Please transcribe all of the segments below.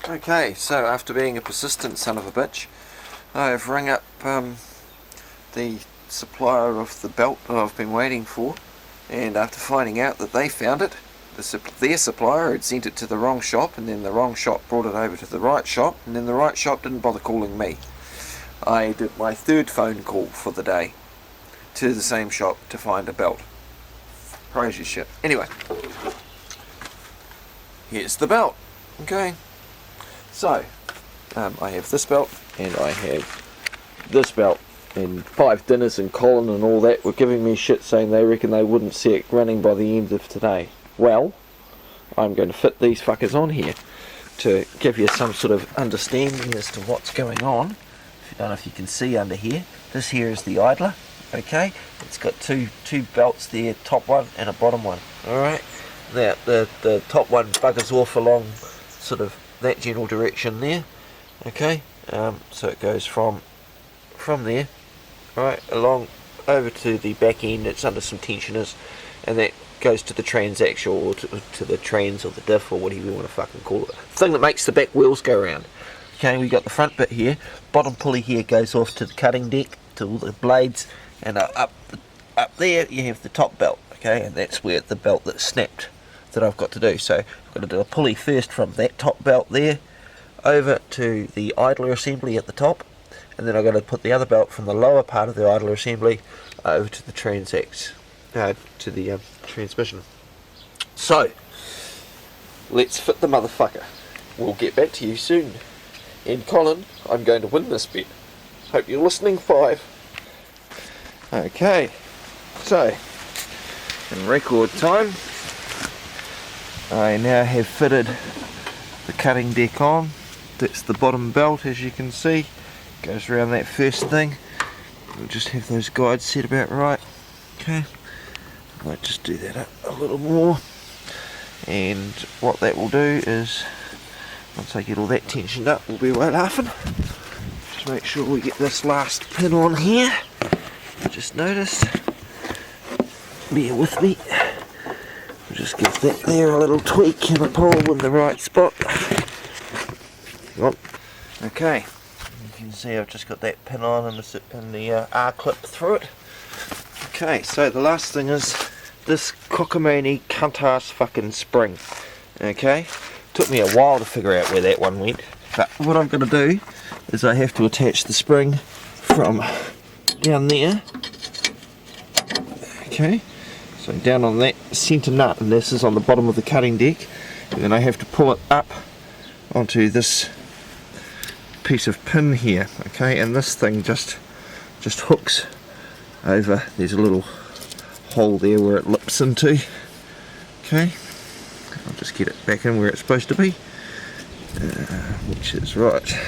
Okay, so after being a persistent son of a bitch, I've rung up the supplier of the belt that I've been waiting for, and after finding out that they found it, their supplier had sent it to the wrong shop, and then the wrong shop brought it over to the right shop, and then the right shop didn't bother calling me. I did my third phone call for the day to the same shop to find a belt. Crazy shit. Anyway, here's the belt. Okay. So, I have this belt, and I have this belt, and 5 dinners and Colin and all that were giving me shit saying they reckon they wouldn't see it running by the end of today. Well, I'm going to fit these fuckers on here to give you some sort of understanding as to what's going on. I don't know if you can see under here. This here is the idler, okay? It's got two belts there, top one and a bottom one, alright? Now, the top one buggers off along sort of that general direction there, okay? So it goes from there, right, along over to the back end. It's under some tensioners, and that goes to the transaxle, or to the trans or the diff, or whatever you want to fucking call it. Thing that makes the back wheels go around. Okay, we got the front bit here. Bottom pulley here goes off to the cutting deck, to all the blades, and up there you have the top belt. Okay, and that's where the belt that's snapped that I've got to do. So I've got to do a pulley first from that top belt there over to the idler assembly at the top, and then I've got to put the other belt from the lower part of the idler assembly over to the to the transmission. So let's fit the motherfucker. We'll get back to you soon. And Colin, I'm going to win this bet. Hope you're listening. 5. Okay, so in record time, I now have fitted the cutting deck on. That's the bottom belt, as you can see. Goes around that first thing. We'll just have those guides set about right. Okay, I might just do that up a little more. And what that will do is, once I get all that tensioned up, we'll be away laughing. Just make sure we get this last pin on here. I just noticed. Bear with me. We'll just give that there a little tweak and a pull in the right spot. Okay, you can see I've just got that pin on and the R-clip through it. Okay, so the last thing is this cockamamie cunt-ass fucking spring. Okay, took me a while to figure out where that one went, but what I'm going to do is I have to attach the spring from down there. Okay, so down on that centre nut, and this is on the bottom of the cutting deck, and then I have to pull it up onto this piece of pin here. Okay, and this thing just hooks over. There's a little hole there where it lips into. Okay, I'll just get it back in where it's supposed to be, which is right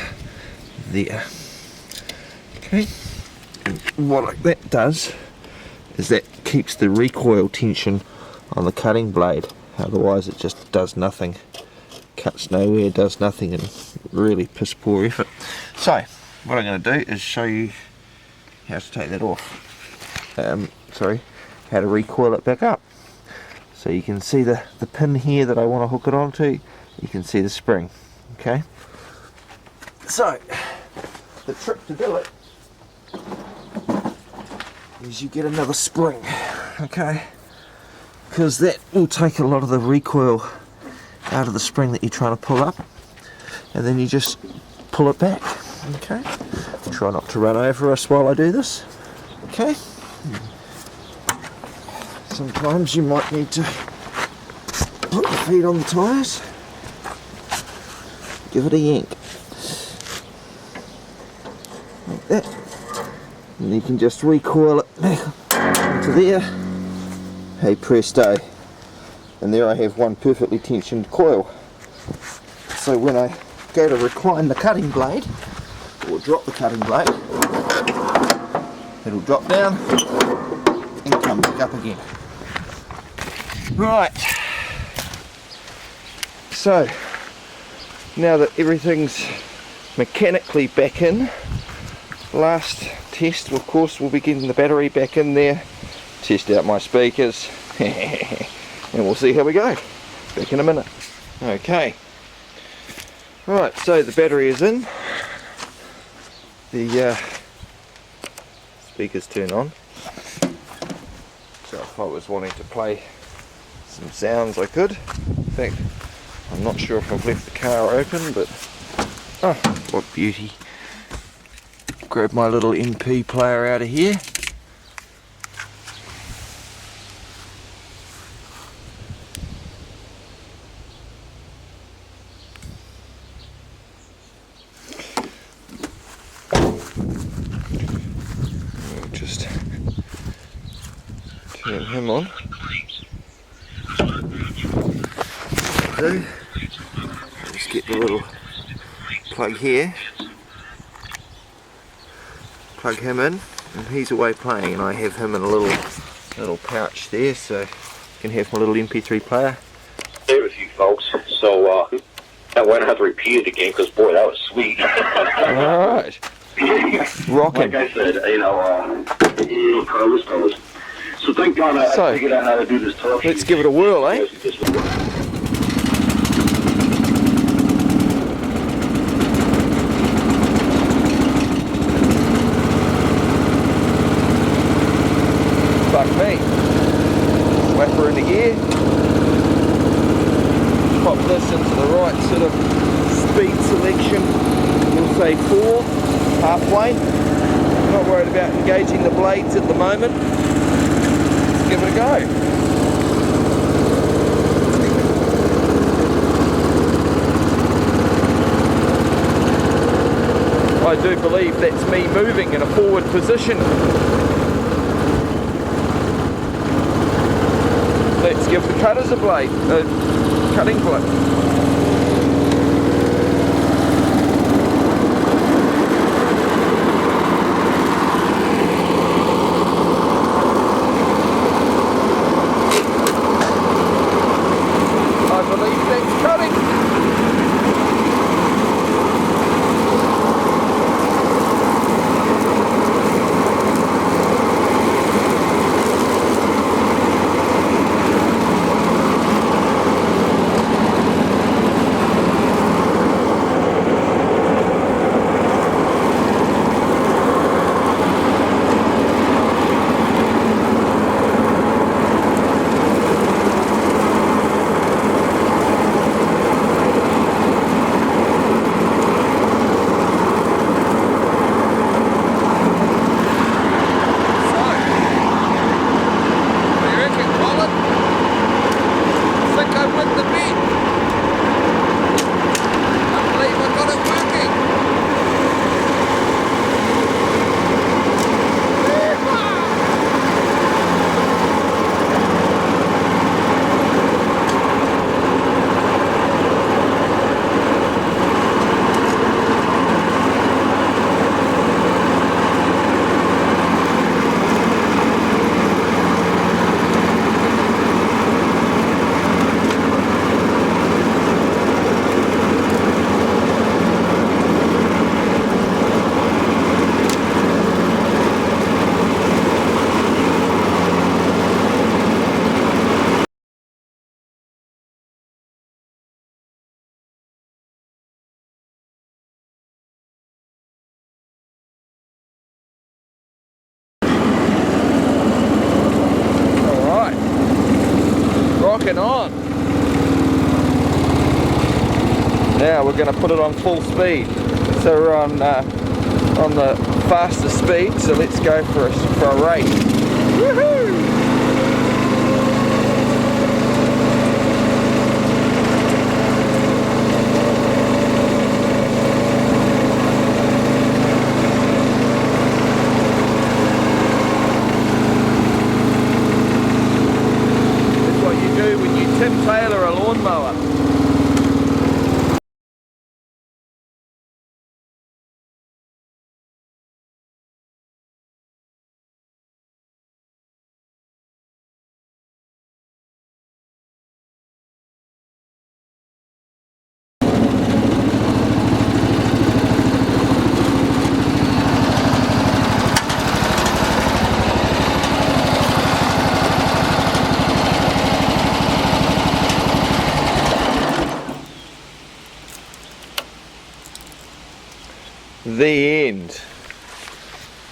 there. Okay, and what that does is that keeps the recoil tension on the cutting blade, otherwise it just does nothing, cuts nowhere, does nothing, and really piss poor effort. So what I'm going to do is show you how to take that off, how to recoil it back up. So you can see the pin here that I want to hook it onto, you can see the spring. Okay, so the trick to do it is you get another spring, okay, because that will take a lot of the recoil out of the spring that you're trying to pull up, and then you just pull it back. Okay, try not to run over us while I do this. Okay, sometimes you might need to put your feet on the tyres, give it a yank like that, and you can just recoil it back into there. Hey presto, and there I have one perfectly tensioned coil. So when I go to recline the cutting blade, or drop the cutting blade, it'll drop down and come back up again. Right, so now that everything's mechanically back in, last test of course will be getting the battery back in there, test out my speakers, and we'll see how we go. Back in a minute. Okay, Right, so the battery is in. The speakers turn on. So if I was wanting to play some sounds I could. In fact, I'm not sure if I've left the car open, but oh, what beauty. Grab my little MP player out of here. We'll just turn him on. So, just get the little plug here, plug him in, and he's away playing, and I have him in a little pouch there, so I can have my little MP3 player. There with you folks, so I won't have to repeat it again because boy, that was sweet. Alright. Rocking. Like I said, colors. So thank God I figured out how to do this talk. Let's give it a whirl, eh? Fuck me. Whack her in the gear. Pop this into the right sort of speed selection. We'll say 4, halfway. Not worried about engaging the blades at the moment. Let's give it a go. I do believe that's me moving in a forward position. Let's give the cutters a blade, cutting blade. On. Now we're going to put it on full speed. So we're on the faster speed. So let's go for a race. Woohoo! Tim Taylor, a lawnmower. The end.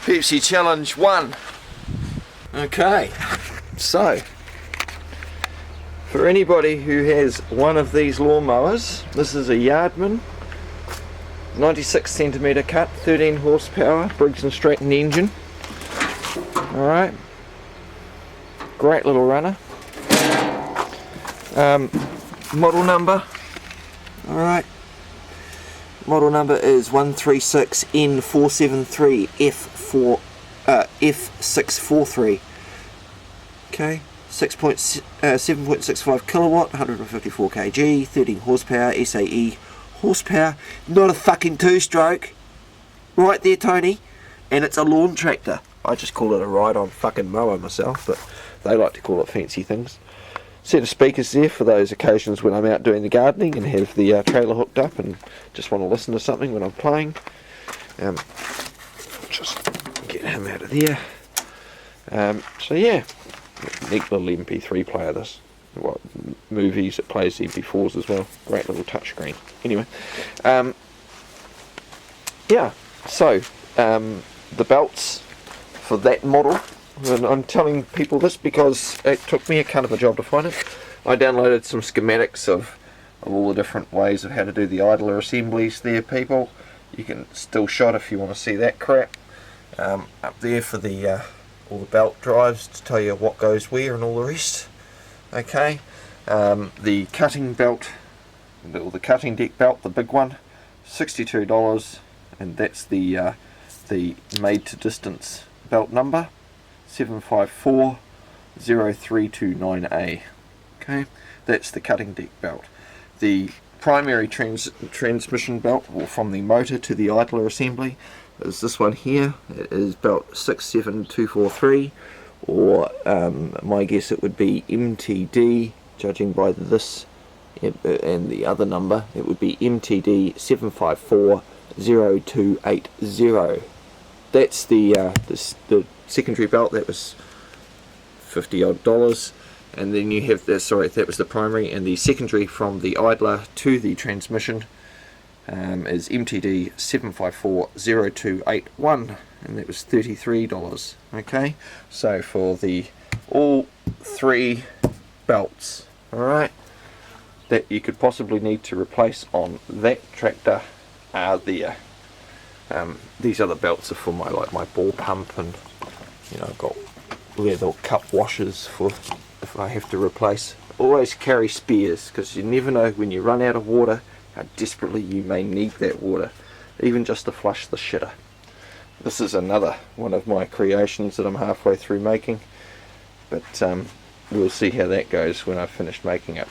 Pepsi Challenge 1. Okay, so for anybody who has one of these lawnmowers, this is a Yardman 96 centimeter cut, 13 horsepower, Briggs and Stratton engine. Alright, great little runner. Model number, alright, model number is 136N473F643. Okay, 7.65 kilowatt, 154 kg, 13 horsepower, SAE horsepower, not a fucking two-stroke, right there, Tony, and it's a lawn tractor. I just call it a ride-on fucking mower myself, but they like to call it fancy things. Set of speakers there for those occasions when I'm out doing the gardening and have the trailer hooked up and just want to listen to something when I'm playing. Just get him out of there. So yeah, neat little MP3 player this. What movies, it plays MP4s as well. Great little touchscreen. Anyway, yeah, so the belts for that model, and I'm telling people this because it took me a kind of a job to find it. I downloaded some schematics of all the different ways of how to do the idler assemblies there, people. You can still shot if you want to see that crap. Up there for the all the belt drives to tell you what goes where and all the rest. Okay, the cutting belt, or the cutting deck belt, the big one, $62, and that's the made to distance belt number, 7540329A. Okay, that's the cutting deck belt. The primary transmission belt, or from the motor to the idler assembly, is this one here. It is belt 67243, or my guess it would be MTD, judging by this and the other number, it would be MTD 7540280. That's the secondary belt. That was $50 odd, and then you have this. Sorry, that was the primary, and the secondary from the idler to the transmission is MTD 7540281, and that was $33. Okay, so for the all three belts, all right, that you could possibly need to replace on that tractor are there. These other belts are for my ball pump, and I've got leather cup washers for if I have to replace. Always carry spares, because you never know when you run out of water how desperately you may need that water, even just to flush the shitter. This is another one of my creations that I'm halfway through making, but we'll see how that goes when I've finished making it.